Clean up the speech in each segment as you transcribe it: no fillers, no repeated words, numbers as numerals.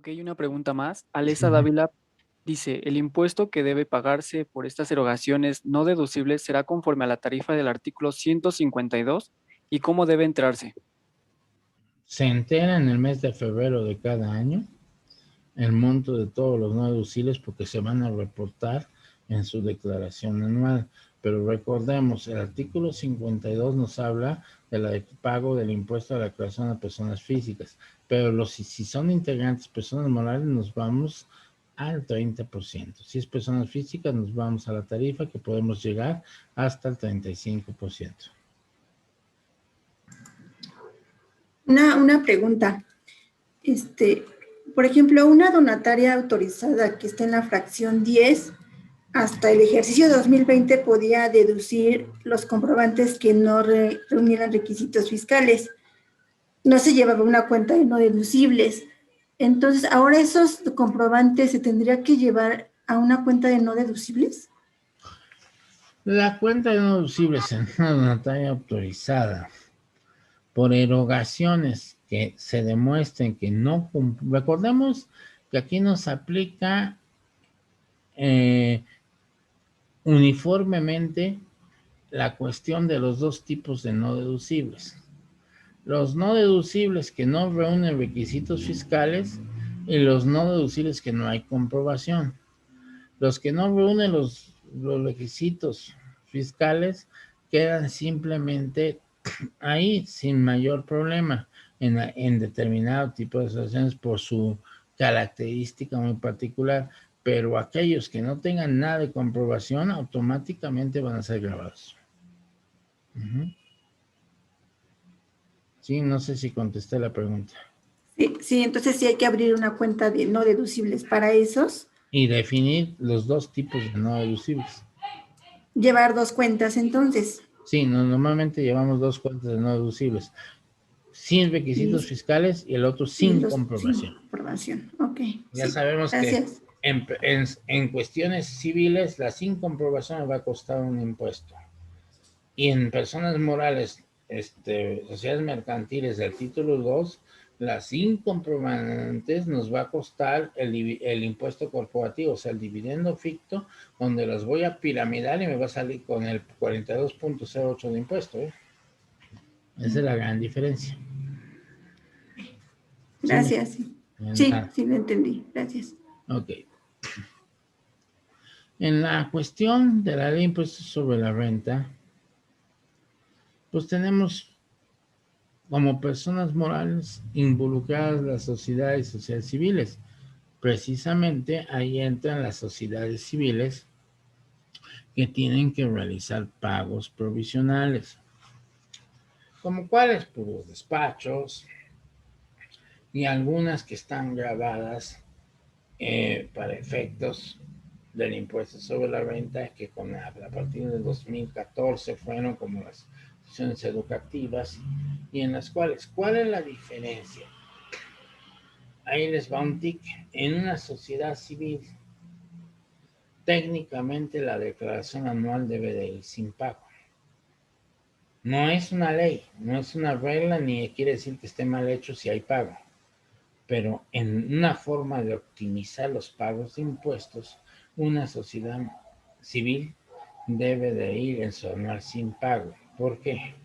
Ok, una pregunta más. Sí. Alesa Dávila dice, el impuesto que debe pagarse por estas erogaciones no deducibles será conforme a la tarifa del artículo 152 y cómo debe entrarse. Se entera en el mes de febrero de cada año el monto de todos los no deducibles porque se van a reportar en su declaración anual. Pero recordemos, el artículo 52 nos habla del pago del impuesto a la declaración a personas físicas, pero si son integrantes personas morales nos vamos al 30%. Si es personas físicas nos vamos a la tarifa que podemos llegar hasta el 35%. Una pregunta. Este, por ejemplo, una donataria autorizada que está en la fracción 10, hasta el ejercicio 2020 podía deducir los comprobantes que no reunieran requisitos fiscales. No se llevaba una cuenta de no deducibles. Entonces, ahora esos comprobantes se tendría que llevar a una cuenta de no deducibles. La cuenta de no deducibles en una donataria autorizada por erogaciones que se demuestren que no cumplen. Recordemos que aquí nos aplica eh, uniformemente la cuestión de los dos tipos de no deducibles. Los no deducibles que no reúnen requisitos fiscales y los no deducibles que no hay comprobación. Los que no reúnen los requisitos fiscales quedan simplemente ahí sin mayor problema en determinado tipo de asociaciones por su característica muy particular, pero aquellos que no tengan nada de comprobación automáticamente van a ser grabados. Sí, no sé si contesté la pregunta. Sí, entonces sí hay que abrir una cuenta de no deducibles para esos. Y definir los dos tipos de no deducibles. Llevar dos cuentas entonces. Sí, normalmente llevamos dos cuentas de no deducibles, sin requisitos Y, fiscales y el otro y sin los sin comprobación. comprobación. Ok, Ya sí, sabemos que gracias. en cuestiones civiles la sin comprobación va a costar un impuesto. Y en personas morales, sociedades mercantiles del título 2, las sin comprobantes nos va a costar el impuesto corporativo, o sea, el dividendo ficto, donde los voy a piramidar y me va a salir con el 42.08 de impuesto. Esa es la gran diferencia. Sí, Gracias. Sí, sí lo entendí. Gracias. ok. En la cuestión de la ley de impuestos sobre la renta, pues tenemos como personas morales involucradas las sociedades civiles. Precisamente ahí entran las sociedades civiles que tienen que realizar pagos provisionales. ¿Como cuáles? Pues los despachos y algunas que están grabadas para efectos del impuesto sobre la renta que a partir del 2014 fueron como las instituciones educativas y en las cuales, ¿cuál es la diferencia? Ahí les va un tic. En una sociedad civil, técnicamente la declaración anual debe de ir sin pago. No es una ley, no es una regla, ni quiere decir que esté mal hecho si hay pago. Pero en una forma de optimizar los pagos de impuestos, una sociedad civil debe de ir en su anual sin pago. ¿Por qué?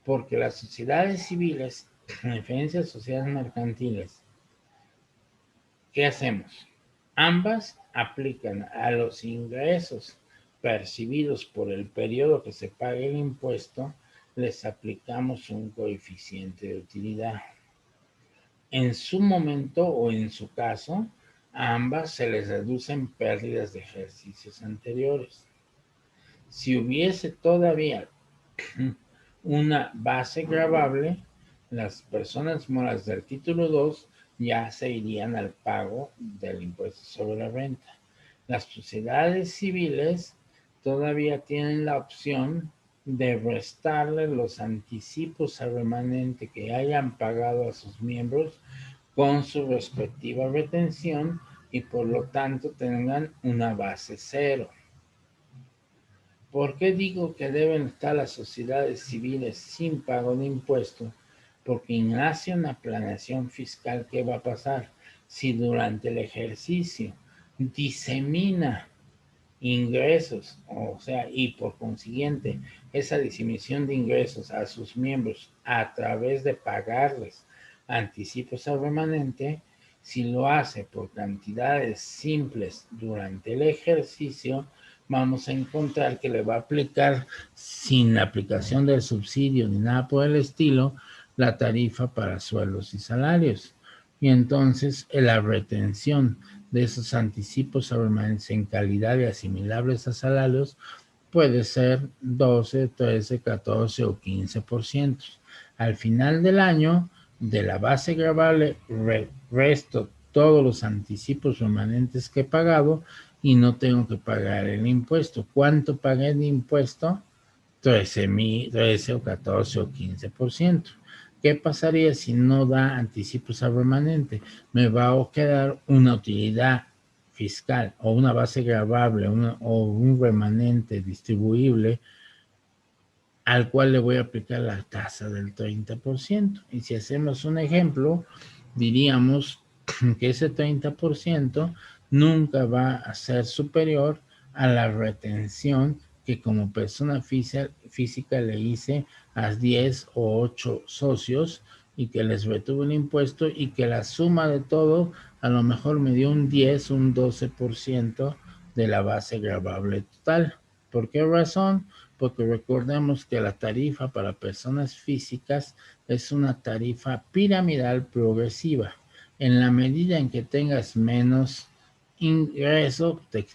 Porque las sociedades civiles, en diferencia de sociedades mercantiles, ¿qué hacemos? Ambas aplican a los ingresos percibidos por el periodo que se pague el impuesto, les aplicamos un coeficiente de utilidad. En su momento o en su caso, a ambas se les reducen pérdidas de ejercicios anteriores. Si hubiese todavía una base gravable, las personas morales del título 2 ya se irían al pago del impuesto sobre la renta. Las sociedades civiles todavía tienen la opción de restarle los anticipos al remanente que hayan pagado a sus miembros con su respectiva retención y por lo tanto tengan una base cero. ¿Por qué digo que deben estar las sociedades civiles sin pago de impuestos? porque nace una planeación fiscal. ¿Qué va a pasar? Si durante el ejercicio disemina ingresos, o sea, y por consiguiente esa diseminación de ingresos a sus miembros a través de pagarles anticipos al remanente, si lo hace por cantidades simples durante el ejercicio, vamos a encontrar que le va a aplicar, sin la aplicación del subsidio ni nada por el estilo, la tarifa para sueldos y salarios. Y entonces la retención de esos anticipos a remanentes en calidad de asimilables a salarios puede ser 12, 13, 14 o 15%. Al final del año, de la base gravable, resto todos los anticipos remanentes que he pagado y no tengo que pagar el impuesto. ¿Cuánto pagué de impuesto? 13 o 14 o 15%. ¿Qué pasaría si no da anticipos al remanente? Me va a quedar una utilidad fiscal o una base gravable o un remanente distribuible al cual le voy a aplicar la tasa del 30%. Y si hacemos un ejemplo, diríamos que ese 30% nunca va a ser superior a la retención que como persona física le hice a 10 o 8 socios y que les retuve el impuesto y que la suma de todo a lo mejor me dio un 10, un 12% de la base gravable total. ¿Por qué razón? Porque recordemos que la tarifa para personas físicas es una tarifa piramidal progresiva. En la medida en que tengas menos ingreso, te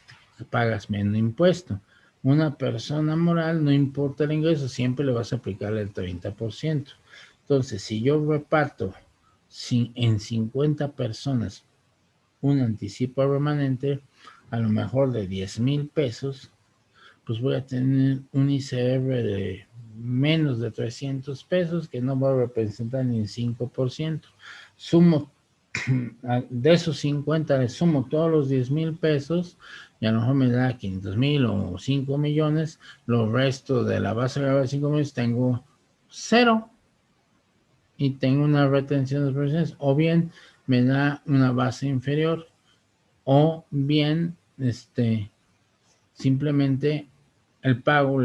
pagas menos impuesto. Una persona moral, no importa el ingreso, siempre le vas a aplicar el 30%. Entonces, si yo reparto en 50 personas un anticipo remanente, a lo mejor de 10,000 pesos, pues voy a tener un ICR de menos de 300 pesos, que no va a representar ni el 5%. Sumo, de esos 50 le sumo todos los 10,000 pesos, y a lo mejor me da 500,000 o 5 millones, los restos de la base de 5 millones tengo 0, y tengo una retención de provisiones, o bien me da una base inferior, o bien simplemente el pago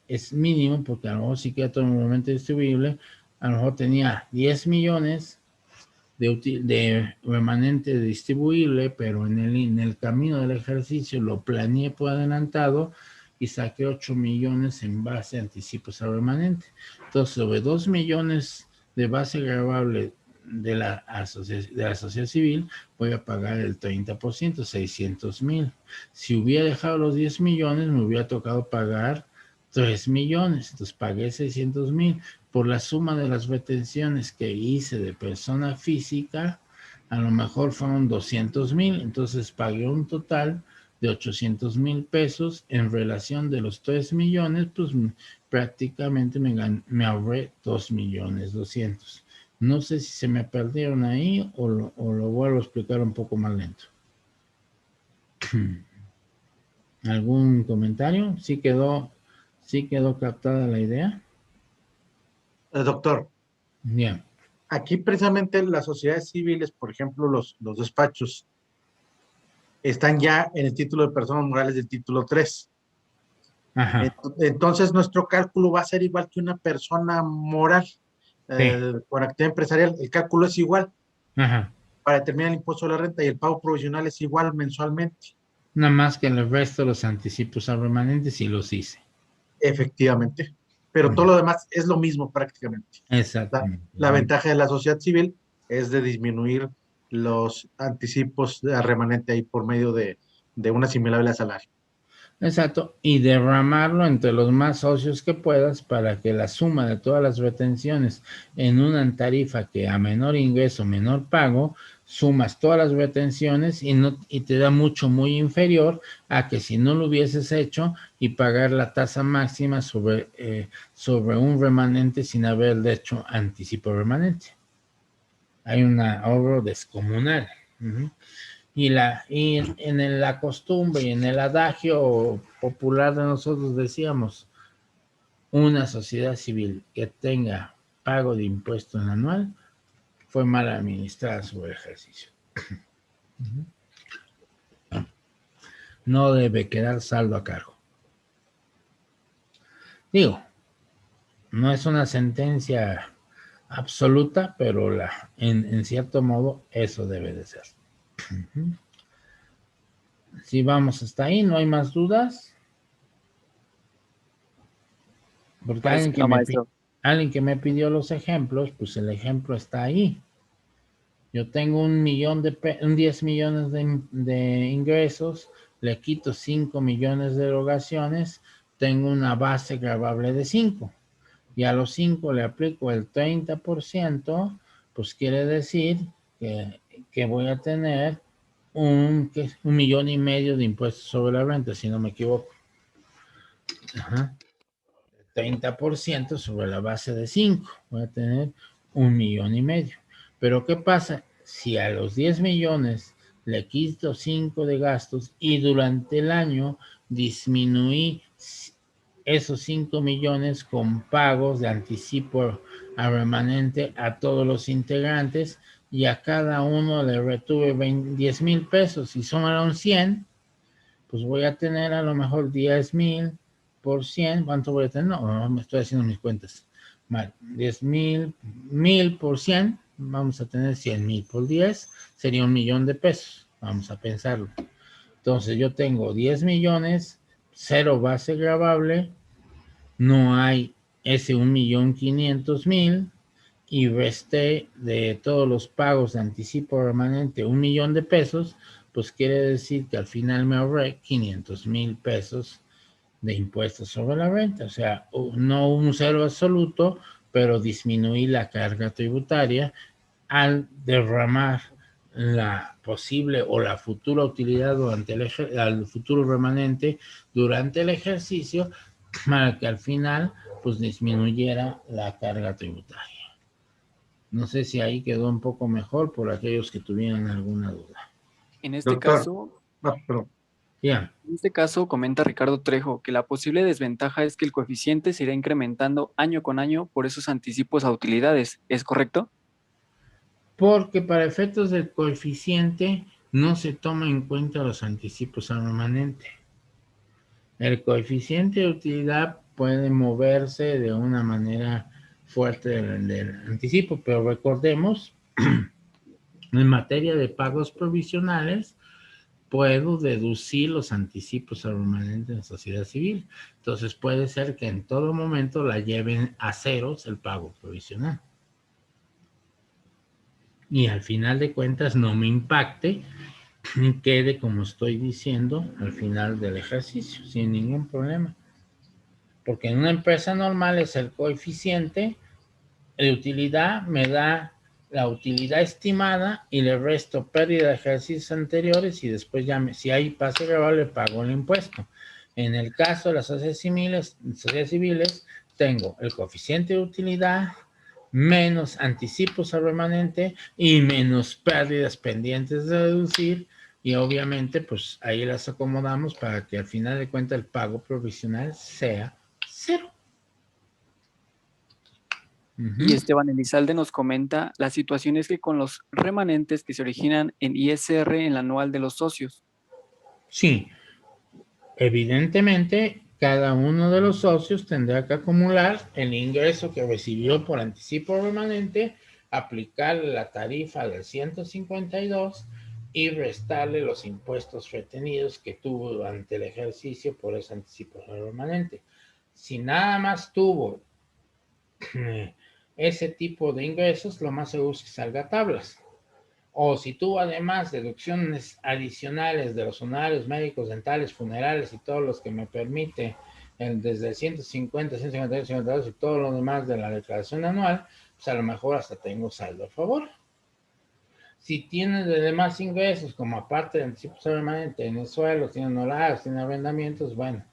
es mínimo, porque a lo mejor sí queda todo normalmente distribuible. A lo mejor tenía 10 millones de remanente distribuible, pero en el camino del ejercicio lo planeé por adelantado y saqué 8 millones en base a anticipos al remanente. Entonces, sobre 2 millones de base gravable de la sociedad civil, voy a pagar el 30%, 600,000. Si hubiera dejado los 10 millones, me hubiera tocado pagar 3 millones. Entonces pagué 600,000. Por la suma de las retenciones que hice de persona física, a lo mejor fueron 200,000. Entonces pagué un total de 800,000 pesos. En relación de los 3 millones, pues prácticamente me ahorré 2,200,000. No sé si se me perdieron ahí o lo vuelvo a explicar un poco más lento. ¿Algún comentario? ¿Sí quedó captada la idea? Doctor, Bien. aquí precisamente las sociedades civiles, por ejemplo, los despachos, están ya en el título de personas morales del título 3. Ajá. Entonces, nuestro cálculo va a ser igual que una persona moral. Sí. Con actividad empresarial, el cálculo es igual. Ajá. Para determinar el impuesto a la renta, y el pago provisional es igual mensualmente. Nada más que el resto, los anticipos al remanente, sí los hice. Efectivamente. Pero todo lo demás es lo mismo prácticamente. Exactamente. La ventaja de la sociedad civil es de disminuir los anticipos al remanente ahí por medio de una asimilable a salario. Exacto, y derramarlo entre los más socios que puedas para que la suma de todas las retenciones en una tarifa que a menor ingreso, menor pago, sumas todas las retenciones y te da muy inferior a que si no lo hubieses hecho y pagar la tasa máxima sobre un remanente sin haber hecho anticipo remanente. Hay un ahorro descomunal. Y en la costumbre y en el adagio popular de nosotros decíamos, una sociedad civil que tenga pago de impuesto anual fue mal administrada sobre el ejercicio. No debe quedar saldo a cargo. Digo, no es una sentencia absoluta, pero en cierto modo eso debe de ser. Si vamos hasta ahí, no hay más dudas. Porque Parece que no, maestro. alguien que me pidió los ejemplos, pues el ejemplo está ahí. Yo tengo un 10 millones de ingresos, le quito 5 millones de erogaciones, tengo una base gravable de 5. Y a los 5 le aplico el 30%, pues quiere decir que voy a tener un 1,5 millones de impuestos sobre la renta, si no me equivoco. Ajá. 30% sobre la base de 5. Voy a tener 1,5 millones. Pero ¿qué pasa si a los 10 millones le quito 5 de gastos y durante el año disminuí esos 5 millones con pagos de anticipo a remanente a todos los integrantes y a cada uno le retuve 10,000 pesos y sumaron 100, pues voy a tener a lo mejor 10,000 por 100, ¿cuánto voy a tener? No, me estoy haciendo mis cuentas mal. 10,000, 1,000 por 100, vamos a tener 100,000 por 10, sería 1 millón de pesos, vamos a pensarlo. Entonces yo tengo 10 millones, cero base gravable, no hay ese 1,500,000 y resté de todos los pagos de anticipo remanente 1 millón de pesos, pues quiere decir que al final me ahorré 500,000 pesos de impuestos sobre la renta. O sea, no un cero absoluto, pero disminuí la carga tributaria al derramar la posible o la futura utilidad durante al futuro remanente durante el ejercicio para que al final pues disminuyera la carga tributaria. No sé si ahí quedó un poco mejor por aquellos que tuvieran alguna duda. En este Doctor. caso, Perdón. Ya. En este caso, comenta Ricardo Trejo que la posible desventaja es que el coeficiente se irá incrementando año con año por esos anticipos a utilidades. ¿Es correcto? Porque para efectos del coeficiente no se toma en cuenta los anticipos al remanente. El coeficiente de utilidad puede moverse de una manera fuerte del anticipo, pero recordemos, en materia de pagos provisionales, puedo deducir los anticipos al remanente en la sociedad civil. Entonces puede ser que en todo momento la lleven a ceros el pago provisional. Y al final de cuentas no me impacte, quede como estoy diciendo al final del ejercicio, sin ningún problema. Porque en una empresa normal es el coeficiente de utilidad, me da la utilidad estimada y le resto pérdida de ejercicios anteriores y después ya si hay pase gravable pago el impuesto. En el caso de las sociedades civiles tengo el coeficiente de utilidad menos anticipos al remanente y menos pérdidas pendientes de deducir y obviamente pues ahí las acomodamos para que al final de cuentas el pago provisional sea cero. Y Esteban Elizalde nos comenta, la situación es que con los remanentes que se originan en ISR en la anual de los socios. Sí, evidentemente cada uno de los socios tendrá que acumular el ingreso que recibió por anticipo remanente, aplicarle la tarifa del 152 y restarle los impuestos retenidos que tuvo durante el ejercicio por ese anticipo remanente. Si nada más tuvo ese tipo de ingresos, lo más seguro es que salga a tablas. O si tuvo además deducciones adicionales de los honorarios médicos, dentales, funerales y todos los que me permite desde el 150, 151, 152 y todo lo demás de la declaración anual, pues a lo mejor hasta tengo saldo a favor. Si tiene de demás ingresos, como aparte de anticipos remanente, tiene sueldos, tiene honorarios, tiene arrendamientos, bueno,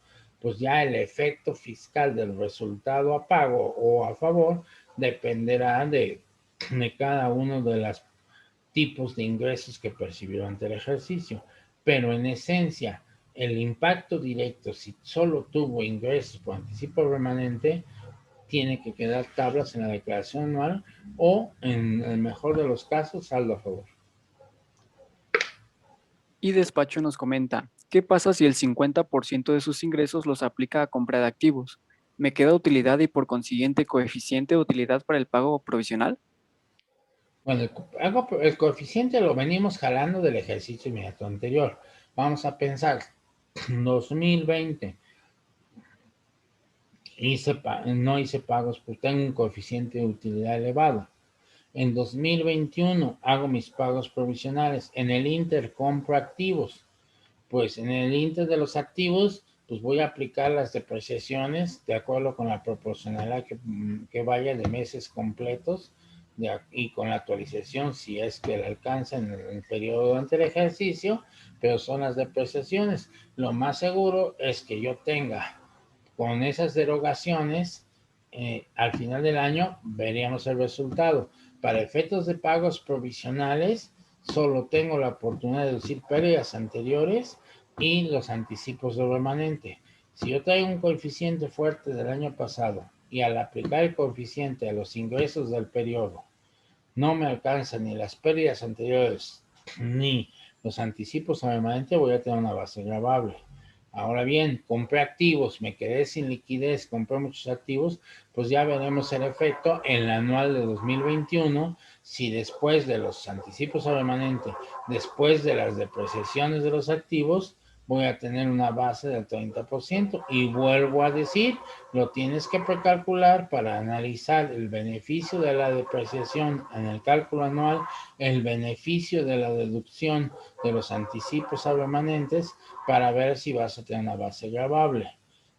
pues ya el efecto fiscal del resultado a pago o a favor dependerá de cada uno de los tipos de ingresos que percibió ante el ejercicio. Pero en esencia, el impacto directo, si solo tuvo ingresos por anticipo remanente, tiene que quedar tablas en la declaración anual o, en el mejor de los casos, saldo a favor. Y Despacho nos comenta, ¿qué pasa si el 50% de sus ingresos los aplica a compra de activos? ¿Me queda utilidad y por consiguiente coeficiente de utilidad para el pago provisional? Bueno, el coeficiente lo venimos jalando del ejercicio inmediato anterior. Vamos a pensar, 2020 no hice pagos, pues tengo un coeficiente de utilidad elevado. En 2021 hago mis pagos provisionales. En el Inter compro activos. Pues en el Inter de los activos, pues voy a aplicar las depreciaciones de acuerdo con la proporcionalidad que vaya de meses completos y con la actualización si es que le alcanza en el periodo durante el ejercicio, pero son las depreciaciones. Lo más seguro es que yo tenga con esas derogaciones, al final del año veríamos el resultado. Para efectos de pagos provisionales, solo tengo la oportunidad de deducir pérdidas anteriores y los anticipos de remanente. Si yo traigo un coeficiente fuerte del año pasado y al aplicar el coeficiente a los ingresos del periodo, no me alcanzan ni las pérdidas anteriores ni los anticipos de remanente, voy a tener una base gravable. Ahora bien, compré activos, me quedé sin liquidez, compré muchos activos, pues ya veremos el efecto en el anual de 2021, si después de los anticipos a remanente, después de las depreciaciones de los activos, voy a tener una base del 30%. Y vuelvo a decir, lo tienes que precalcular para analizar el beneficio de la depreciación en el cálculo anual, el beneficio de la deducción de los anticipos a remanentes, para ver si vas a tener una base gravable.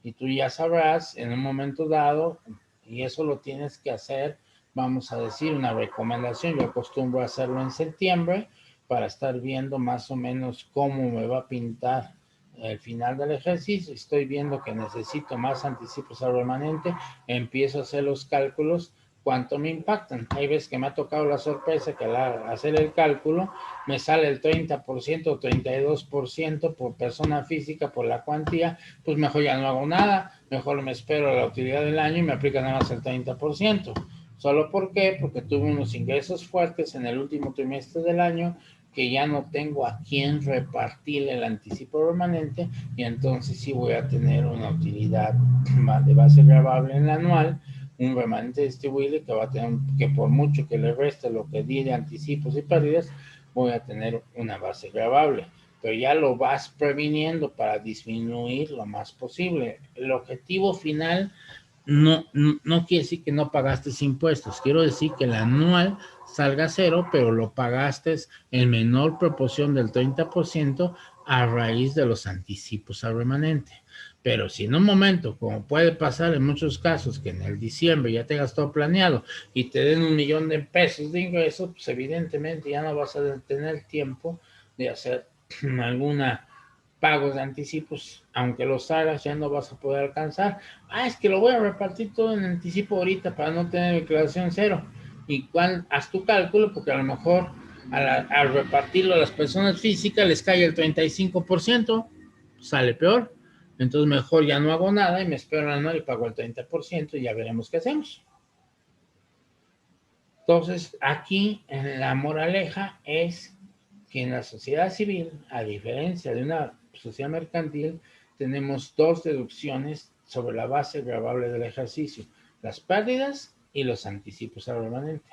Y tú ya sabrás en un momento dado, y eso lo tienes que hacer, vamos a decir, una recomendación. Yo acostumbro a hacerlo en septiembre para estar viendo más o menos cómo me va a pintar el final del ejercicio. Estoy viendo que necesito más anticipos al remanente, empiezo a hacer los cálculos, cuánto me impactan. Hay veces que me ha tocado la sorpresa que al hacer el cálculo me sale el 30% o 32% por persona física por la cuantía, pues mejor ya no hago nada, mejor me espero a la utilidad del año y me aplica nada más el 30%. ¿Solo por qué? Porque tuve unos ingresos fuertes en el último trimestre del año que ya no tengo a quién repartir el anticipo remanente, y entonces sí voy a tener una utilidad de base gravable en el anual, un remanente distribuible que va a tener, que por mucho que le reste lo que di de anticipos y pérdidas, voy a tener una base gravable. Pero ya lo vas previniendo para disminuir lo más posible. El objetivo final no quiere decir que no pagaste impuestos, quiero decir que el anual salga cero, pero lo pagaste en menor proporción del 30% a raíz de los anticipos al remanente. Pero si en un momento, como puede pasar en muchos casos, que en el diciembre ya tengas todo planeado y te den $1,000,000 de ingresos, pues evidentemente ya no vas a tener tiempo de hacer alguna pagos de anticipos, aunque los hagas ya no vas a poder alcanzar. Es que lo voy a repartir todo en anticipo ahorita para no tener declaración cero. Y haz tu cálculo, porque a lo mejor al repartirlo a las personas físicas les cae el 35%, sale peor. Entonces mejor ya no hago nada y me espero al anual y pago el 30% y ya veremos qué hacemos. Entonces aquí la moraleja es que en la sociedad civil, a diferencia de una sociedad mercantil, tenemos dos deducciones sobre la base gravable del ejercicio: las pérdidas y los anticipos al remanente.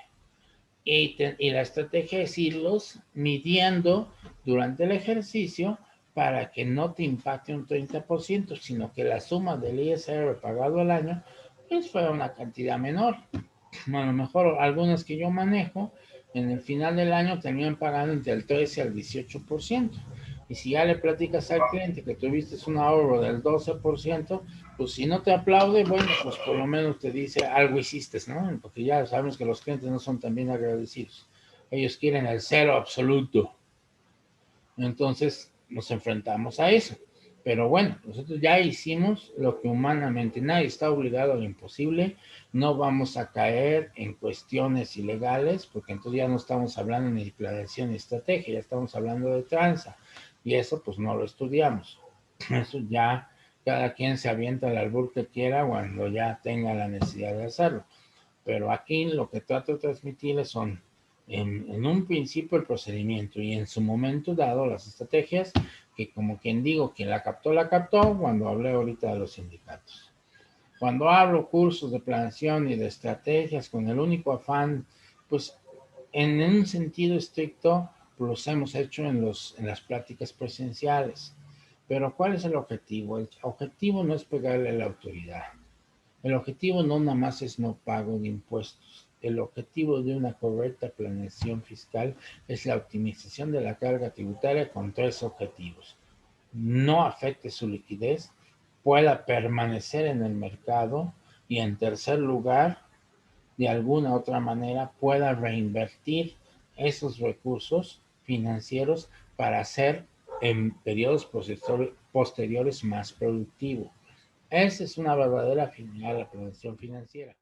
Y la estrategia es irlos midiendo durante el ejercicio para que no te impacte un 30%, sino que la suma del ISR pagado al año pues fuera una cantidad menor. A lo mejor algunas que yo manejo en el final del año terminan pagando entre el 13 al 18%. Y si ya le platicas al cliente que tuviste un ahorro del 12%, pues si no te aplaude, bueno, pues por lo menos te dice algo hiciste, ¿no? Porque ya sabemos que los clientes no son tan bien agradecidos. Ellos quieren el cero absoluto. Entonces nos enfrentamos a eso. Pero bueno, nosotros ya hicimos lo que humanamente, nadie está obligado a lo imposible. No vamos a caer en cuestiones ilegales, porque entonces ya no estamos hablando ni de planeación ni estrategia, ya estamos hablando de tranza. Y eso pues no lo estudiamos. Eso ya cada quien se avienta al albur que quiera cuando ya tenga la necesidad de hacerlo. Pero aquí lo que trato de transmitirles son en un principio el procedimiento y en su momento dado las estrategias, que como quien digo, quien la captó cuando hablé ahorita de los sindicatos. Cuando hablo cursos de planeación y de estrategias con el único afán, pues en un sentido estricto, los hemos hecho en las pláticas presenciales. Pero ¿cuál es el objetivo? El objetivo no es pegarle a la autoridad. El objetivo no nada más es no pago de impuestos. El objetivo de una correcta planeación fiscal es la optimización de la carga tributaria con 3 objetivos. No afecte su liquidez, pueda permanecer en el mercado y en tercer lugar, de alguna otra manera, pueda reinvertir esos recursos financieros para hacer en periodos posteriores más productivo. Esa es una verdadera finalidad de la planeación financiera.